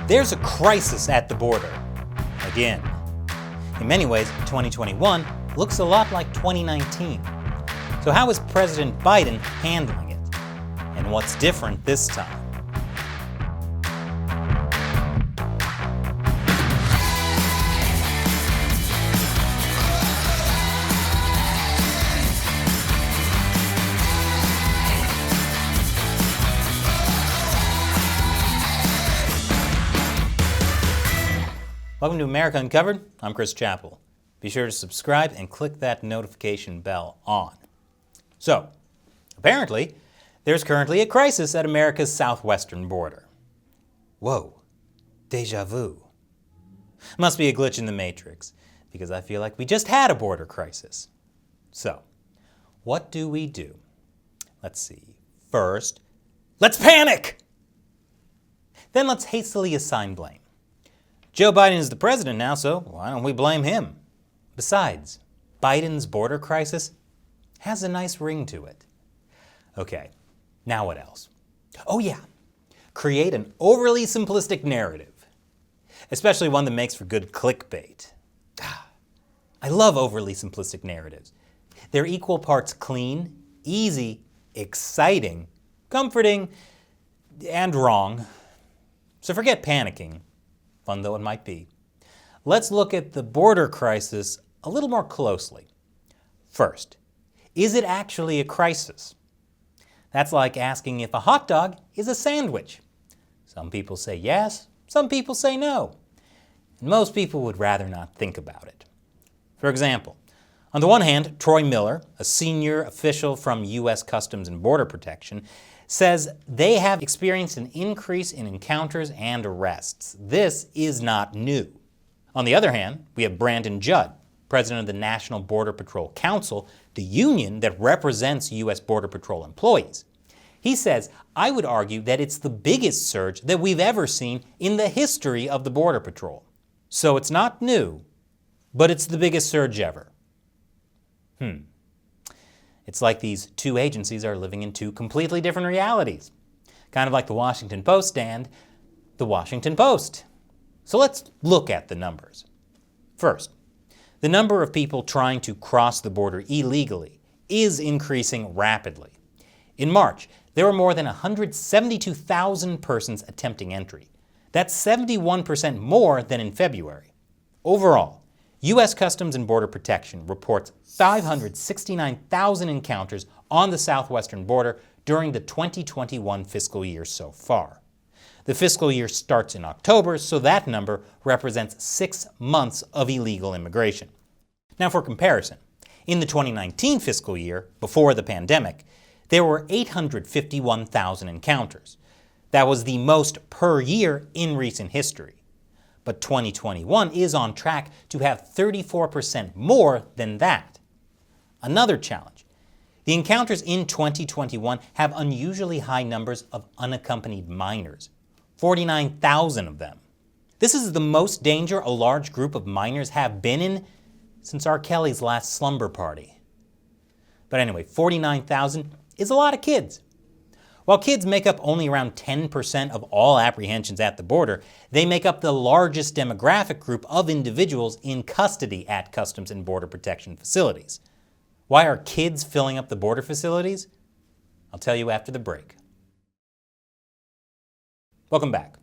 There's a crisis at the border. Again. In many ways, 2021 looks a lot like 2019. So how is President Biden handling it? And what's different this time? Welcome to America Uncovered. I'm Chris Chappell. Be sure to subscribe and click that notification bell on. So, apparently, there's currently a crisis at America's southwestern border. Whoa, déjà vu. Must be a glitch in the Matrix, because I feel like we just had a border crisis. So, what do we do? Let's see. First, let's panic! Then let's hastily assign blame. Joe Biden is the president now, so why don't we blame him? Besides, Biden's border crisis has a nice ring to it. Okay, now what else? Oh yeah, create an overly simplistic narrative, especially one that makes for good clickbait. I love overly simplistic narratives. They're equal parts clean, easy, exciting, comforting, and wrong. So forget panicking. Fun though it might be. Let's look at the border crisis a little more closely. First, is it actually a crisis? That's like asking if a hot dog is a sandwich. Some people say yes, some people say no. And most people would rather not think about it. For example, on the one hand, Troy Miller, a senior official from U.S. Customs and Border Protection, says they have experienced an increase in encounters and arrests. This is not new. On the other hand, we have Brandon Judd, president of the National Border Patrol Council, the union that represents U.S. Border Patrol employees. He says, I would argue that it's the biggest surge that we've ever seen in the history of the Border Patrol. So it's not new, but it's the biggest surge ever. It's like these two agencies are living in two completely different realities. Kind of like the Washington Post and the Washington Post. So let's look at the numbers. First, the number of people trying to cross the border illegally is increasing rapidly. In March, there were more than 172,000 persons attempting entry. That's 71% more than in February. Overall, U.S. Customs and Border Protection reports 569,000 encounters on the southwestern border during the 2021 fiscal year so far. The fiscal year starts in October, so that number represents 6 months of illegal immigration. Now for comparison, in the 2019 fiscal year, before the pandemic, there were 851,000 encounters. That was the most per year in recent history. But 2021 is on track to have 34% more than that. Another challenge. The encounters in 2021 have unusually high numbers of unaccompanied minors, 49,000 of them. This is the most danger a large group of minors have been in since R. Kelly's last slumber party. But anyway, 49,000 is a lot of kids. While kids make up only around 10% of all apprehensions at the border, they make up the largest demographic group of individuals in custody at Customs and Border Protection facilities. Why are kids filling up the border facilities? I'll tell you after the break. Welcome back.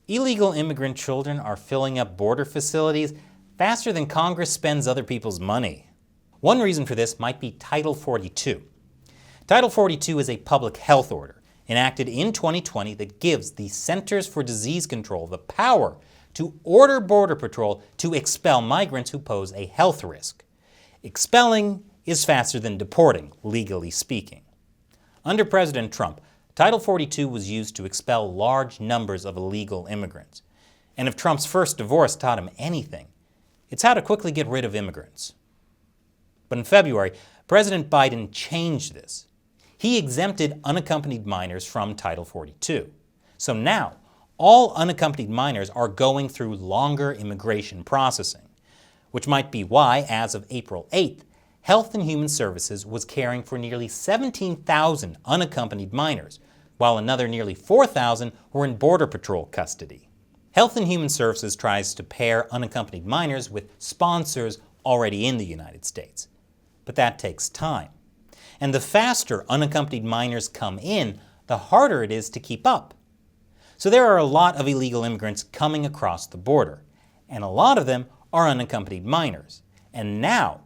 Illegal immigrant children are filling up border facilities faster than Congress spends other people's money. One reason for this might be Title 42. Title 42 is a public health order enacted in 2020 that gives the Centers for Disease Control the power to order Border Patrol to expel migrants who pose a health risk. Expelling is faster than deporting, legally speaking. Under President Trump, Title 42 was used to expel large numbers of illegal immigrants. And if Trump's first divorce taught him anything, it's how to quickly get rid of immigrants. But in February, President Biden changed this. He exempted unaccompanied minors from Title 42. So now, all unaccompanied minors are going through longer immigration processing, which might be why, as of April 8th, Health and Human Services was caring for nearly 17,000 unaccompanied minors, while another nearly 4,000 were in Border Patrol custody. Health and Human Services tries to pair unaccompanied minors with sponsors already in the United States. But that takes time. And the faster unaccompanied minors come in, the harder it is to keep up. So there are a lot of illegal immigrants coming across the border, and a lot of them are unaccompanied minors. And now,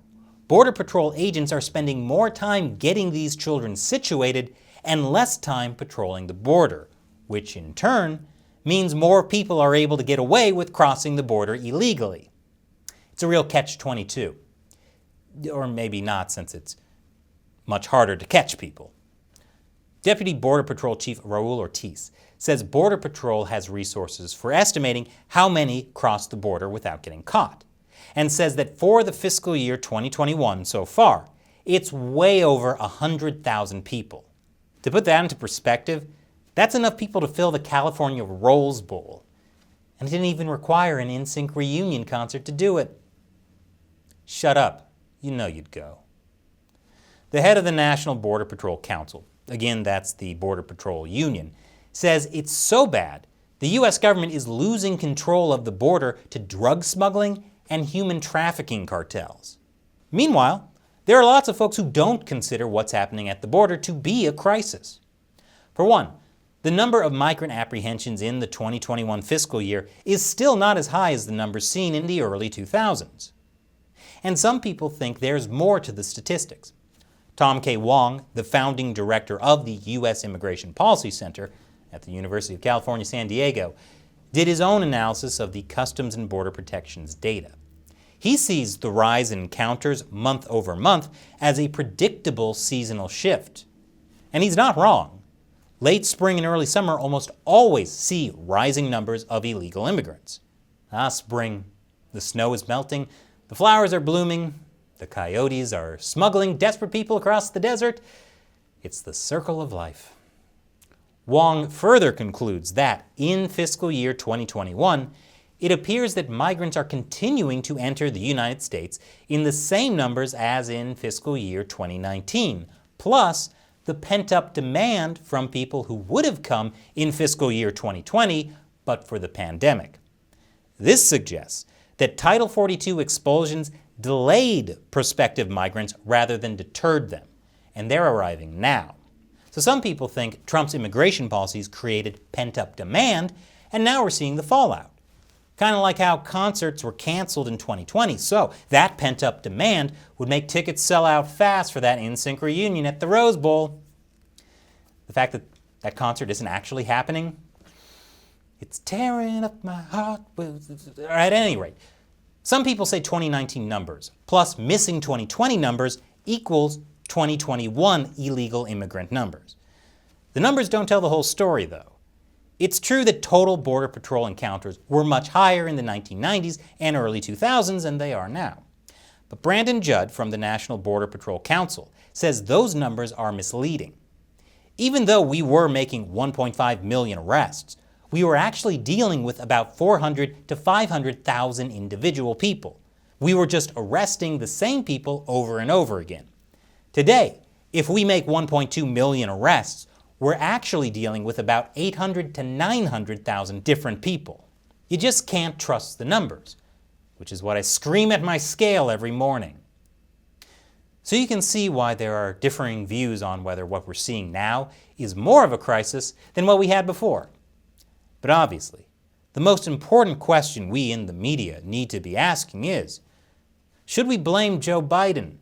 Border Patrol agents are spending more time getting these children situated and less time patrolling the border, which in turn means more people are able to get away with crossing the border illegally. It's a real catch-22. Or maybe not, since it's much harder to catch people. Deputy Border Patrol Chief Raul Ortiz says Border Patrol has resources for estimating how many cross the border without getting caught, and says that for the fiscal year 2021 so far, it's way over 100,000 people. To put that into perspective, that's enough people to fill the California Rose Bowl, and it didn't even require an NSYNC reunion concert to do it. Shut up. You know you'd go. The head of the National Border Patrol Council, again that's the Border Patrol Union, says it's so bad the U.S. government is losing control of the border to drug smuggling and human trafficking cartels. Meanwhile, there are lots of folks who don't consider what's happening at the border to be a crisis. For one, the number of migrant apprehensions in the 2021 fiscal year is still not as high as the numbers seen in the early 2000s. And some people think there's more to the statistics. Tom K. Wong, the founding director of the U.S. Immigration Policy Center at the University of California, San Diego, did his own analysis of the Customs and Border Protection's data. He sees the rise in encounters month over month as a predictable seasonal shift. And he's not wrong. Late spring and early summer almost always see rising numbers of illegal immigrants. Spring. The snow is melting. The flowers are blooming, the coyotes are smuggling desperate people across the desert. It's the circle of life. Wong further concludes that in fiscal year 2021, it appears that migrants are continuing to enter the United States in the same numbers as in fiscal year 2019, plus the pent-up demand from people who would have come in fiscal year 2020 but for the pandemic. This suggests that Title 42 expulsions delayed prospective migrants rather than deterred them, and they're arriving now. So some people think Trump's immigration policies created pent-up demand, and now we're seeing the fallout. Kind of like how concerts were canceled in 2020, so that pent-up demand would make tickets sell out fast for that NSYNC reunion at the Rose Bowl. The fact that that concert isn't actually happening, it's tearing up my heart. At any rate, some people say 2019 numbers plus missing 2020 numbers equals 2021 illegal immigrant numbers. The numbers don't tell the whole story, though. It's true that total Border Patrol encounters were much higher in the 1990s and early 2000s than they are now. But Brandon Judd from the National Border Patrol Council says those numbers are misleading. Even though we were making 1.5 million arrests, we were actually dealing with about 400 to 500,000 individual people. We were just arresting the same people over and over again. Today, if we make 1.2 million arrests, we're actually dealing with about 800 to 900,000 different people. You just can't trust the numbers, which is what I scream at my scale every morning. So you can see why there are differing views on whether what we're seeing now is more of a crisis than what we had before. But obviously, the most important question we in the media need to be asking is, should we blame Joe Biden?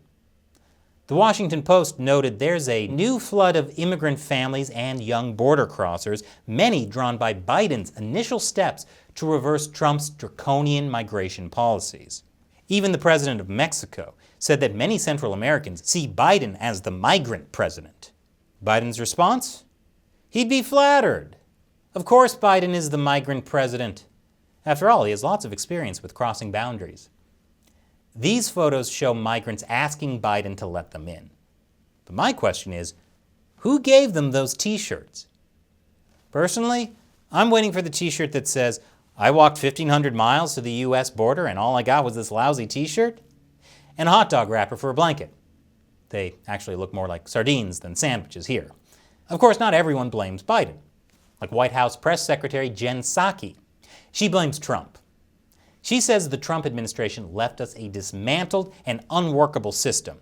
The Washington Post noted there's a new flood of immigrant families and young border crossers, many drawn by Biden's initial steps to reverse Trump's draconian migration policies. Even the president of Mexico said that many Central Americans see Biden as the migrant president. Biden's response? He'd be flattered. Of course Biden is the migrant president. After all, he has lots of experience with crossing boundaries. These photos show migrants asking Biden to let them in. But my question is, who gave them those t-shirts? Personally, I'm waiting for the t-shirt that says, I walked 1,500 miles to the U.S. border and all I got was this lousy t-shirt, and a hot dog wrapper for a blanket. They actually look more like sardines than sandwiches here. Of course, not everyone blames Biden. Like White House Press Secretary Jen Psaki. She blames Trump. She says the Trump administration left us a dismantled and unworkable system.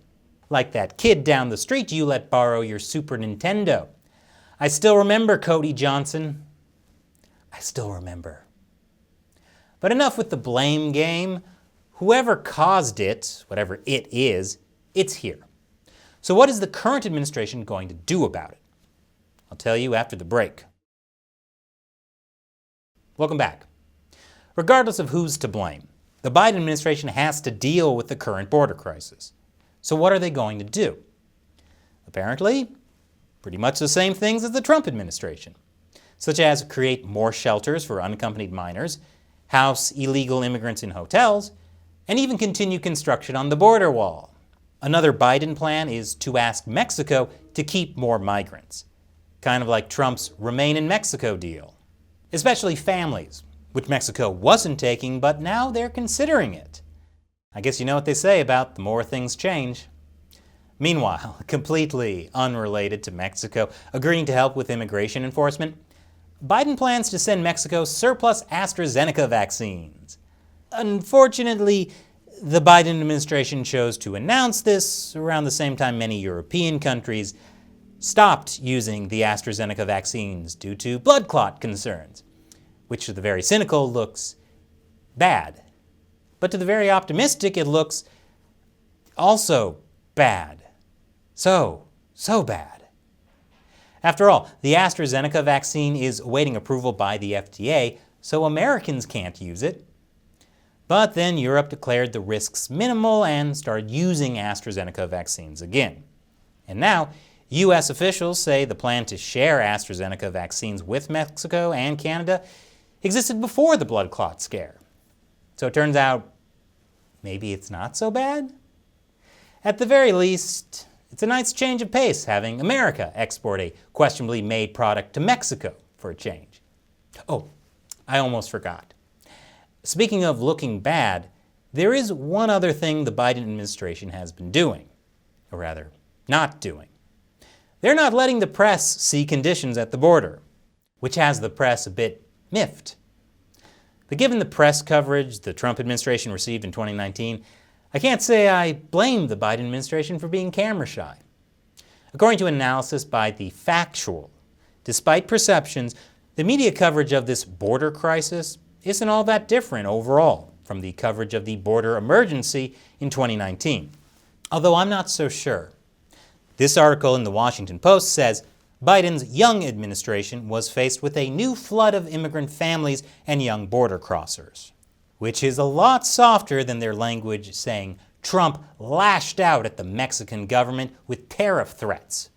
Like that kid down the street you let borrow your Super Nintendo. I still remember, Cody Johnson. I still remember. But enough with the blame game. Whoever caused it, whatever it is, it's here. So what is the current administration going to do about it? I'll tell you after the break. Welcome back. Regardless of who's to blame, the Biden administration has to deal with the current border crisis. So what are they going to do? Apparently, pretty much the same things as the Trump administration, such as create more shelters for unaccompanied minors, house illegal immigrants in hotels, and even continue construction on the border wall. Another Biden plan is to ask Mexico to keep more migrants, kind of like Trump's Remain in Mexico deal. Especially families, which Mexico wasn't taking, but now they're considering it. I guess you know what they say about the more things change. Meanwhile, completely unrelated to Mexico agreeing to help with immigration enforcement, Biden plans to send Mexico surplus AstraZeneca vaccines. Unfortunately, the Biden administration chose to announce this around the same time many European countries stopped using the AstraZeneca vaccines due to blood clot concerns, which to the very cynical looks bad. But to the very optimistic, it looks also bad. So bad. After all, the AstraZeneca vaccine is awaiting approval by the FDA, so Americans can't use it. But then Europe declared the risks minimal and started using AstraZeneca vaccines again. And now, U.S. officials say the plan to share AstraZeneca vaccines with Mexico and Canada existed before the blood clot scare. So it turns out, maybe it's not so bad? At the very least, it's a nice change of pace having America export a questionably made product to Mexico for a change. Oh, I almost forgot. Speaking of looking bad, there is one other thing the Biden administration has been doing, or rather, not doing. They're not letting the press see conditions at the border, which has the press a bit miffed. But given the press coverage the Trump administration received in 2019, I can't say I blame the Biden administration for being camera shy. According to an analysis by The Factual, despite perceptions, the media coverage of this border crisis isn't all that different overall from the coverage of the border emergency in 2019. Although I'm not so sure. This article in the Washington Post says Biden's young administration was faced with a new flood of immigrant families and young border crossers, which is a lot softer than their language saying Trump lashed out at the Mexican government with tariff threats.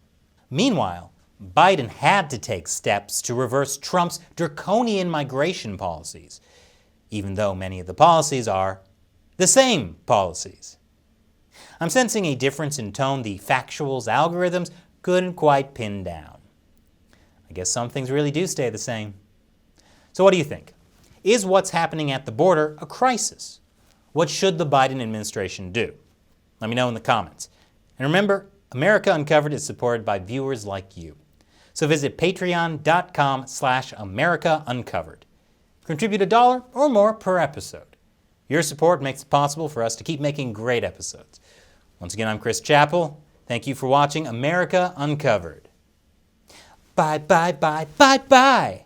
Meanwhile, Biden had to take steps to reverse Trump's draconian migration policies, even though many of the policies are the same policies. I'm sensing a difference in tone the Factual's algorithms couldn't quite pin down. I guess some things really do stay the same. So what do you think? Is what's happening at the border a crisis? What should the Biden administration do? Let me know in the comments. And remember, America Uncovered is supported by viewers like you. So visit patreon.com/America Uncovered. Contribute $1 or more per episode. Your support makes it possible for us to keep making great episodes. Once again, I'm Chris Chappell. Thank you for watching America Uncovered. Bye, bye, bye, bye, bye.